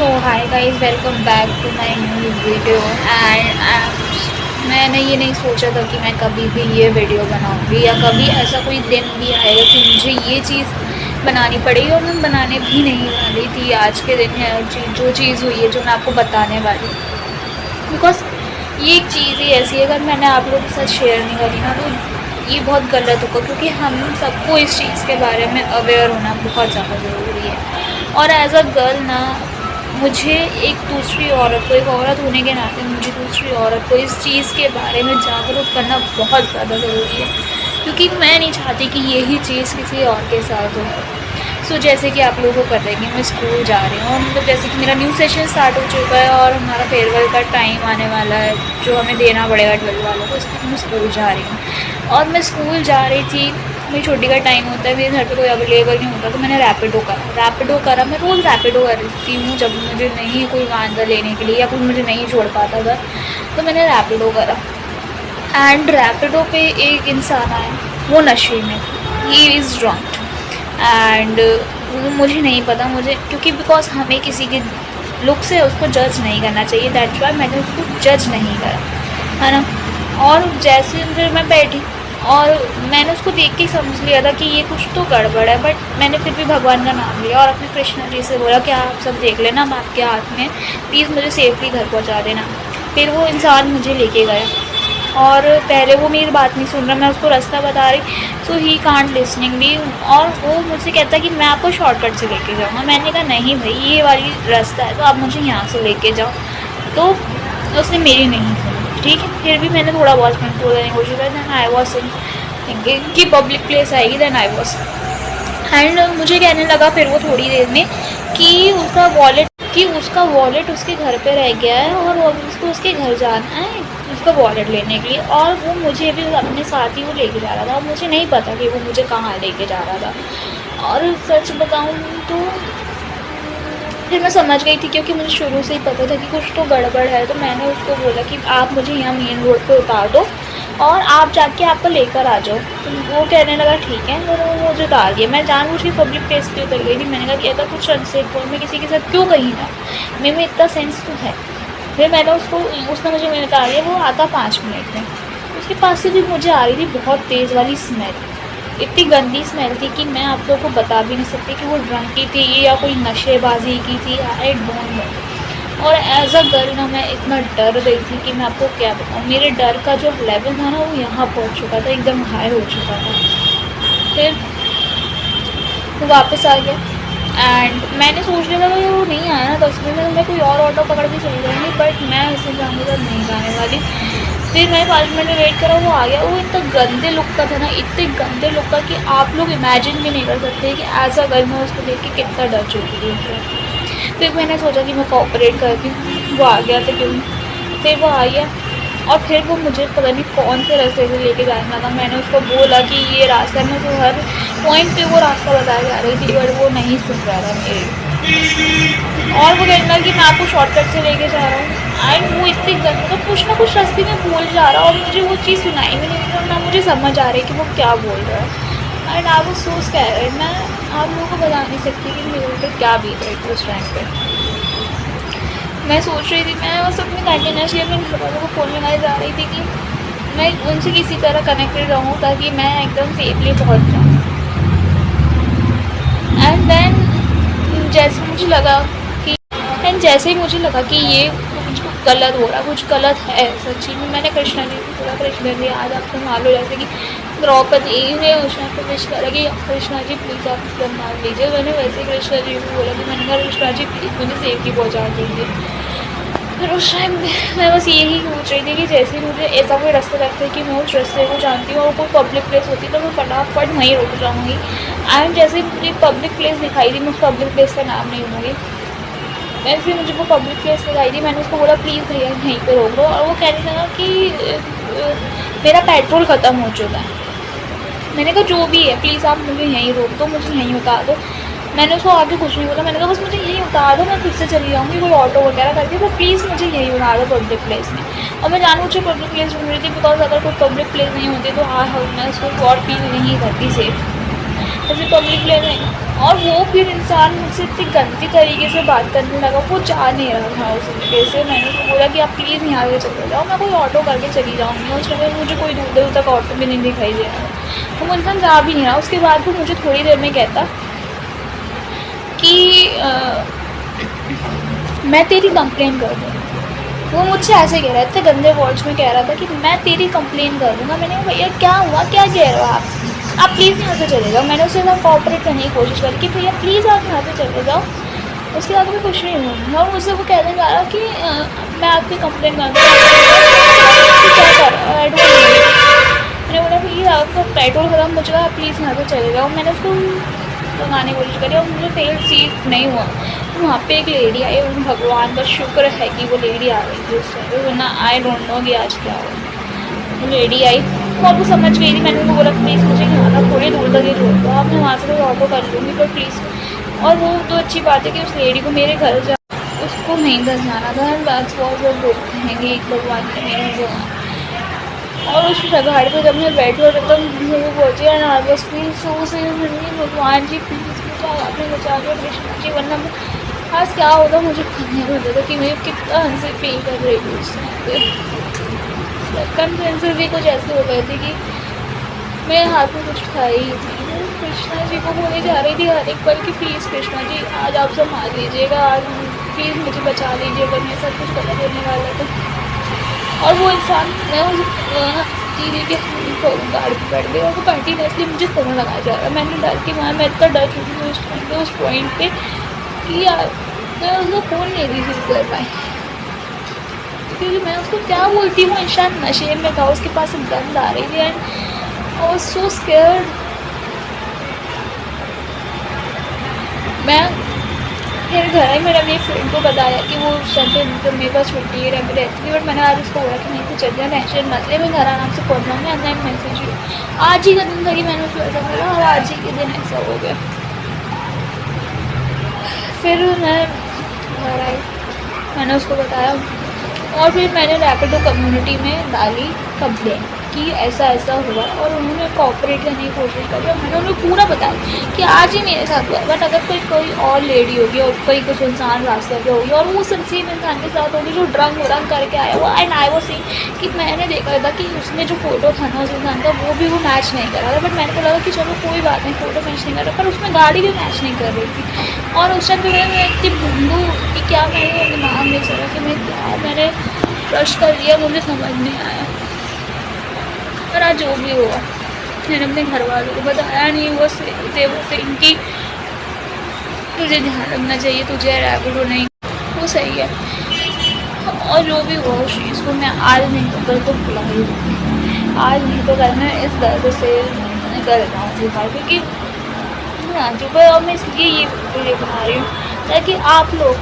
So hi guys, welcome back to my new video. And मैंने ये नहीं सोचा था कि मैं कभी भी ये वीडियो बनाऊंगी या कभी ऐसा कोई दिन भी आएगा कि मुझे ये चीज़ बनानी पड़ेगी, और मैं बनाने भी नहीं वाली थी। आज के दिन है जो चीज़ हुई है जो मैं आपको बताने वाली हूँ, बिकॉज ये एक चीज़ ही ऐसी है, अगर मैंने आप लोगों के साथ शेयर नहीं करी ना तो ये बहुत गलत होगा, क्योंकि हम सबको इस चीज़ के बारे में अवेयर होना बहुत ज़्यादा ज़रूरी है। और एज अ गर्ल ना, मुझे एक दूसरी औरत को, एक औरत होने के नाते मुझे दूसरी औरत को इस चीज़ के बारे में जागरूक करना बहुत ज़्यादा ज़रूरी है, क्योंकि मैं नहीं चाहती कि यही चीज़ किसी और के साथ हो। सो जैसे कि आप लोगों को पता है कि मैं स्कूल जा रही हूँ, और मतलब जैसे कि मेरा न्यू सेशन स्टार्ट हो चुका है और हमारा फेयरवेल का टाइम आने वाला है जो हमें देना पड़ेगा 12 वालों को, इसलिए मैं स्कूल जा रही हूँ। और मैं स्कूल जा रही थी, मेरी छुट्टी का टाइम होता है, मेरे घर पे कोई अवेलेबल नहीं होता, तो मैंने रैपिडो करा। मैं रोज़ रैपिडो करती हूँ जब मुझे नहीं कोई वांदा लेने के लिए या कोई मुझे नहीं छोड़ पाता था, तो मैंने रैपिडो करा। एंड रैपिडो पे एक इंसान आया, वो नशे में, ही इज़ ड्रंक। एंड मुझे नहीं पता, मुझे क्योंकि बिकॉज हमें किसी के लुक से उसको जज नहीं करना चाहिए, दैट्स वाई मैंने उसको जज नहीं करा, है ना। और जैसे फिर मैं बैठी और मैंने उसको देख के समझ लिया था कि ये कुछ तो गड़बड़ है, बट मैंने फिर भी भगवान का नाम लिया और अपने कृष्णा जी से बोला कि आप सब देख लेना, मैं आपके हाथ में, प्लीज़ मुझे सेफली घर पहुंचा देना। फिर वो इंसान मुझे लेके गया, और पहले वो मेरी बात नहीं सुन रहा, मैं उसको रास्ता बता रही, सो ही कांट लिसनिंग भी। और वो मुझसे कहता कि मैं आपको शॉर्टकट से लेके जाऊँगा। मैंने कहा नहीं भाई, ये वाली रास्ता है तो आप मुझे यहाँ से लेके जाओ। तो उसने मेरी नहीं सुनी, ठीक है। फिर भी मैंने थोड़ा बहुत कंट्रोल करने की कोशिश की। दैन आई वॉज थिंकिंग कि पब्लिक प्लेस आएगी, दैन आई वॉज एंड मुझे कहने लगा फिर वो थोड़ी देर में कि उसका वॉलेट उसके घर पे रह गया है और उसको उसके घर जाना है उसका वॉलेट लेने के लिए, और वो मुझे भी अपने साथ ही वो लेके जा रहा था, और मुझे नहीं पता कि वो मुझे कहाँ लेके जा रहा था। और सच बताऊँ तो फिर मैं समझ गई थी, क्योंकि मुझे शुरू से ही पता था कि कुछ तो गड़बड़ है। तो मैंने उसको बोला कि आप मुझे यहाँ मेन रोड पे उतार दो और आप जाके आपको लेकर आ जाओ। तो वो कहने लगा ठीक है, तो वो मुझे उतार दिया। मैं जानबूझ के पब्लिक प्लेस पे उतर गई थी। मैंने कहा कि अगर कुछ अनसेफ हो मैं किसी के साथ क्यों कहीं ना, मेरे में इतना सेंस तो है। फिर मैंने उसने मुझे मैंने उतार दिया। वो आता 5 मिनट में, उसके पास से भी मुझे आ रही थी बहुत तेज़ वाली स्मेल, इतनी गंदी स्मेल थी कि मैं आप लोगों को बता भी नहीं सकती कि वो ड्रंक की थी या कोई नशेबाजी की थी, आई डोंट नो। और एज अ गर्ल ना, मैं इतना डर गई थी कि मैं आपको क्या बताऊँ। मेरे डर का जो लेवल था ना, वो यहाँ पहुँच चुका था, एकदम हाई हो चुका था। फिर वो वापस आ गया एंड मैंने सोच लिया था कि वो नहीं आया ना 10 मिनट में, मैं कोई और ऑटो पकड़ के चली जाऊँगी, बट मैं उसे जाने का नहीं जाने वाली। फिर मैं 5 मिनट में वेट करा, वो आ गया। वो इतना गंदे लुक का था ना, इतने गंदे लुक का कि आप लोग इमेजिन भी नहीं कर सकते कि एज अ गर्ल मैं उसको देख के कितना डर चुकी थी। फिर मैंने सोचा कि मैं कोऑपरेट करती हूँ, वो आ गया तो क्यों। फिर वो आ गया और फिर वो मुझे पता नहीं कौन से रास्ते से लेके जाना था। मैंने उसको बोला कि ये रास्ता है, मैं उसको हर पॉइंट पे वो रास्ता बताया जा रही थी, बट वो नहीं सुन रहा था मेरी। और वो कहना कि मैं आपको शॉर्टकट से लेके जा रहा हूँ। एंड वो इतनी तो कुछ ना कुछ रास्ते में बोल जा रहा, और मुझे वो चीज़ सुनाई भी नहीं थी, ना मुझे समझ आ रही कि वो क्या बोल रहा है। And I was so scared. मैं आप लोगों को बता नहीं सकती कि मेरे ऊपर क्या बीत रही थी उस टाइम पे। मैं सोच रही थी, मैं बस अपनी कंटिन्यूसली अपने घर वालों को फ़ोन लगाए जा रही थी कि मैं उनसे किसी तरह कनेक्टेड रहूँ ताकि मैं एकदम सेफली पहुँच जाऊँ। एंड देन जैसे ही मुझे लगा कि ये कुछ गलत हो रहा, कुछ गलत है सच्ची में, मैंने कृष्णा जी को बोला, कृष्णा जी आज आपको मान लो जैसे कि द्रौपदी ने उस टाइम पर विश करा कि कृष्णा जी प्लीज़ आप मतलब मान लीजिए। मैंने वैसे ही कृष्णा जी को बोला कि मैंने कहा कृष्णा जी प्लीज़ मुझे सेफ्टी पहुँचा दीजिए। फिर उस टाइम मैं बस यही सोच रही थी कि जैसे ही मुझे ऐसा कोई रास्ता लगता है कि मैं उस रास्ते को जानती हूँ और कोई पब्लिक प्लेस होती है तो मैं फटाफट वहीं रुक जाऊँगी। एंड जैसे ही मुझे पब्लिक प्लेस दिखाई दी, मैं उस पब्लिक प्लेस का नाम नहीं लूँगी, वैसे मुझे वो पब्लिक प्लेस दिखाई दी। मैंने उसको बोला प्लीज़ भैया यहीं पर रोक दो, और वो कहने लगा कि मेरा पेट्रोल ख़त्म हो चुका है। मैंने कहा जो भी है प्लीज़ आप मुझे यहीं रोक दो, मुझे यहीं उतार दो। मैंने उसको आगे कुछ नहीं बोला, मैंने कहा बस मुझे यहीं उतार दो, मैं खुद से चली जाऊँगी कोई ऑटो वगैरह करके, तो प्लीज़ मुझे यहीं उतार दो पब्लिक प्लेस में। और मैं जानबूझ के पब्लिक प्लेस ढूंढ रही थी, बिकॉज अगर कोई पब्लिक प्लेस नहीं होती तो हाँ मैं उसको और फील नहीं करती सेफ। ऐसे पब्लिक प्लेस में। और वो फिर इंसान मुझसे इतनी गंदी तरीके से बात करने लगा, वो जा नहीं रहा था उस तरीके से। मैंने उसको बोला कि आप प्लीज़ यहाँ से चले जाओ, मैं कोई ऑटो करके चली जाऊँगी। उस समय मुझे कोई दूर दूर तक ऑटो भी नहीं दिखाई दे रहा, तो वो इंसान जा भी नहीं रहा। उसके बाद वो मुझे थोड़ी देर में कहता कि मैं तेरी कंप्लेन कर दूँ। वो मुझसे ऐसे कह रहा था, इतने गंदे वर्ड्स में कह रहा था कि मैं तेरी कंप्लेन कर दूँगा। मैंने कहा भैया क्या हुआ, क्या कह रहे हो आप प्लीज़ यहाँ से चले जाओ। मैंने उसके साथ कोऑपरेट करने की कोशिश करी कि भैया प्लीज़ आप यहाँ से चले जाओ, उसके बाद मैं कुछ नहीं हुआ। और मुझसे वो कहने जा रहा कि मैं आपकी कंप्लेन कर दूँगा। क्या कर रहा है, मैंने बोला प्लीज़ आपका पेट्रोल ख़त्म हो चुका है, प्लीज़ यहाँ से चले जाओ। मैंने उसको लगाने की कोशिश करी और मुझे फेल सीट नहीं हुआ। तो वहाँ पे एक लेडी आई और भगवान का शुक्र है कि वो लेडी आ गई थी उस टाइम, वरना आई डोंट नो कि आज क्या हुआ। वो लेडी आई और वो समझ गई थी। मैंने उनको बोला प्लीज़ मुझे यहाँ था थोड़ी दूर तक ही छोड़ दो, आप मैं वहाँ से कोई ऑटो कर लूँगी पर प्लीज़। और वो तो अच्छी बात है कि उस लेडी को मेरे घर जा, उसको नहीं घर जाना था। दैट्स व्हाट वो बोलते हैं कि भगवान ने मेरे को। और उस घाट पे जब मैं बैठी और तब वो पहुँची और आई वाज फील सो से भगवान जी प्लीज़ मुझे आपने बचा दो कृष्ण जी, वरना मैं आज क्या होगा मुझे खुद नहीं पता था कि मैं कितना हमसे पे कर रही हूँ उस टाइम पे। कन्फ्रेंसेस भी कुछ ऐसे हो गए थे कि मेरे हाथ में कुछ था ही नहीं। मैं कृष्णा जी को बोले जा रही थी हर एक पल कि प्लीज़ कृष्णा जी आज आप संभाल लीजिएगा, आज प्लीज़ मुझे बचा लीजिए, अगर मैं सब कुछ गलत होने वाला था। और वो इंसान मैं उस दीदी के गाड़ी पर बैठ गई और वो कंटिन्यूसली मुझे फ़ोन लगाया जा रहा है। मैंने डर के वहाँ मैं इतना डर चुकी हूँ उस टाइम पे, उस पॉइंट पे कि यार मैं उसको फ़ोन नहीं रिसीव कर पाई, क्योंकि मैं उसको क्या बोलती हूँ। इंसान नशे में था, उसके पास एक गंद आ रही थी and I was so scared. मैं फिर घर आई, मैंने अपनी फ्रेंड को बताया कि वो उस टाइम पे मतलब मेरे पास छुट्टी है रहती थी, बट मैंने आज उसको बोला कि नहीं तो चल जाए, टेंशन मत ले, मैं घर आराम से पहुँच जाऊँगी। एंड देन मैसेज हुई आज ही का दिन था कि मैंने उसको ऐसा बोला और आज ही के दिन ऐसा हो गया। फिर मैं घर आई, मैंने उसको बताया और फिर मैंने रैपिडो कम्युनिटी में डाली कंप्लेन कि ऐसा ऐसा हुआ और उन्होंने कोऑपरेट करने की कोशिश करी और मैंने उन्हें पूरा बताया कि आज ही मेरे साथ हुआ। बट अगर कोई और लेडी होगी और कोई कुछ इंसान रास्ते पे होगी और वो सेम इंसान के साथ होगी जो ड्रंक करके आया हुआ, एंड आई वाज सेइंग कि मैंने देखा था कि उसमें जो फ़ोटो था ना उस इंसान का वो भी वो मैच नहीं कर रहा था। बट मैंने को लगा कि चलो कोई बात नहीं, फ़ोटो मैच नहीं कर रहा, पर उसमें गाड़ी भी मैच नहीं कर रही थी। और उस टाइम पर मैं इतनी भूलूँ कि क्या मेरे दिमाग में चला कि मैंने रश कर दिया, मुझे समझ नहीं आया। पर आज जो भी हुआ मैंने अपने घर वालों को बताया नहीं। वो से इनकी तुझे ध्यान रखना चाहिए, तुझे रैपिडो नहीं, वो सही है। और जो भी हुआ उस चीज़ को मैं आज नहीं तो कल तो भुला ही दूँगी, आज नहीं तो कल मैं इस दर्द से निकल जाऊँगी बाहर, क्योंकि मैं आ चुका है। और मैं इसलिए ये वीडियो बना रही हूँ ताकि आप लोग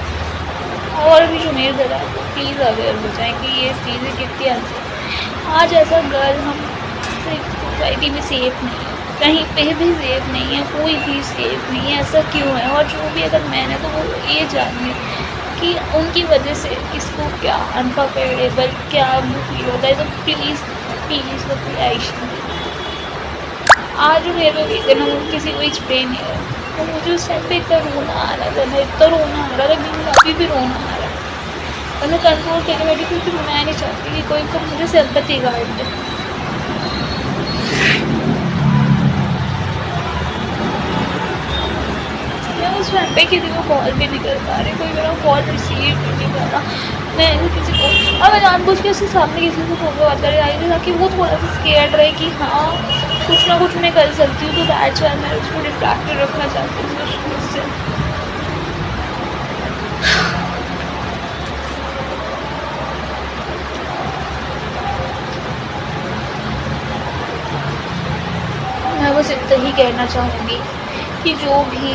और भी जो मेरे घर है प्लीज़ अवेयर हो जाएँ कि ये चीज़ें कितनी अनसेफ। आज ऐसा गर्ल हम सोसाइटी में सेफ़ नहीं है, कहीं पे भी सेफ़ नहीं है, कोई भी सेफ़ नहीं है। ऐसा क्यों है? और जो भी अगर मैंने तो वो ये जानिए कि उनकी वजह से इसको क्या अनकम्फर्टेबल क्या फील होता है। तो प्लीज़ प्लीज़ प्लीज़ आज मेरे को देखे ना वो किसी को एक्सप्लेन नहीं है, तो मुझे उस टाइम पे इतना रोना आ रहा था, मैं इतना रोना आ रहा था कि मुझे अभी भी रोना आ रहा है। और मैं कंट्रोल करके बैठी क्योंकि मैं नहीं चाहती कि कोई को मुझे सिंपैथी गार्ड दे। मैं उस टाइम पे किसी को कॉल भी नहीं कर पा रही, कोई मेरा कॉल रिसीव नहीं कर रहा। मैं किसी को और मैं जानबूझ के उसके सामने किसी को फ़ोन बात कर रही थी ताकि वो थोड़ा सा स्केर्ड रहे कि हाँ कुछ ना कुछ मैं कर सकती हूँ। तो दैट्स व्हाई मैं उसको डिस्ट्रैक्टेड रखना चाहती हूँ उस चीज़ से। मैं बस इतना ही कहना चाहूँगी कि जो भी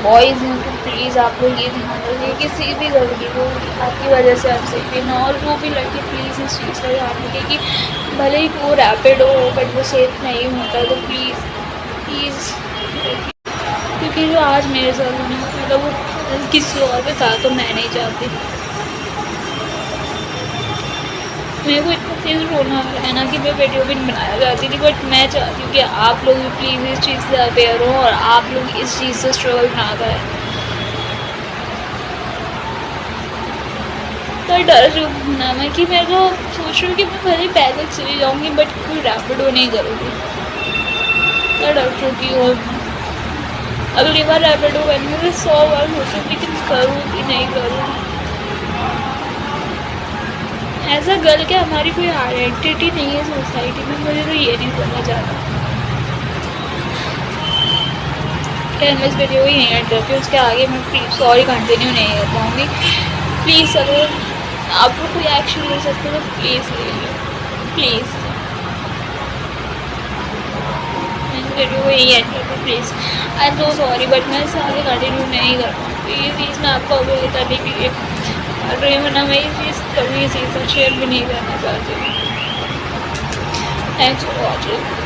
बॉयज़ हैं तो प्लीज़ आप लोग ये ध्यान रखिए किसी भी लड़की को आपकी वजह से अपसेट भी ना। और जो भी लड़की प्लीज़ इस चीज़ का ध्यान रखिए कि भले ही वो रैपिडो हो बट वो सेफ नहीं होता, तो प्लीज़ प्लीज़ क्योंकि जो आज मेरे साथ होने वाला वो किसी और के साथ तो मैं नहीं चाहती। मेरे को इतना तेज़ रोना आ रहा है ना कि मैं वीडियो भी नहीं बनाना चाहती थी, बट मैं चाहती हूँ कि आप लोग भी प्लीज़ इस चीज़ से अवेयर हो और आप लोग इस चीज़ से स्ट्रगल ना करें। तो डर चुकी ना मैं कि मैं तो सोच रही हूँ कि मैं भले पैदल चली जाऊँगी बट कोई रैपिडो नहीं करूँगी। तो डर चुकी हूँ अगली बार रैपिडो करने में 100 बार सोचूँ लेकिन करूँ कि नहीं करूँ। ऐसा गर्ल क्या हमारी कोई आइडेंटिटी नहीं है सोसाइटी में, मुझे तो ये नहीं समझ आता। खैर मैं इस वीडियो को यहीं एंड करती हूँ, उसके आगे मैं सॉरी कंटिन्यू नहीं कर पाऊँगी। प्लीज़ अगर आप लोग कोई एक्शन ले सकते हो तो प्लीज़ ले लो, प्लीज़। मैं इस वीडियो को यहीं एंड करती हूँ, please. I am so sorry but मैं इसे आगे कंटिन्यू नहीं कर पाऊँगी। ये चीज़ मैं आपको अवगत करने के लिए कर रही हूँ, ना मैं ये चीज़ कभी किसी से शेयर भी नहीं करना चाहती हूँ। Thanks for watching.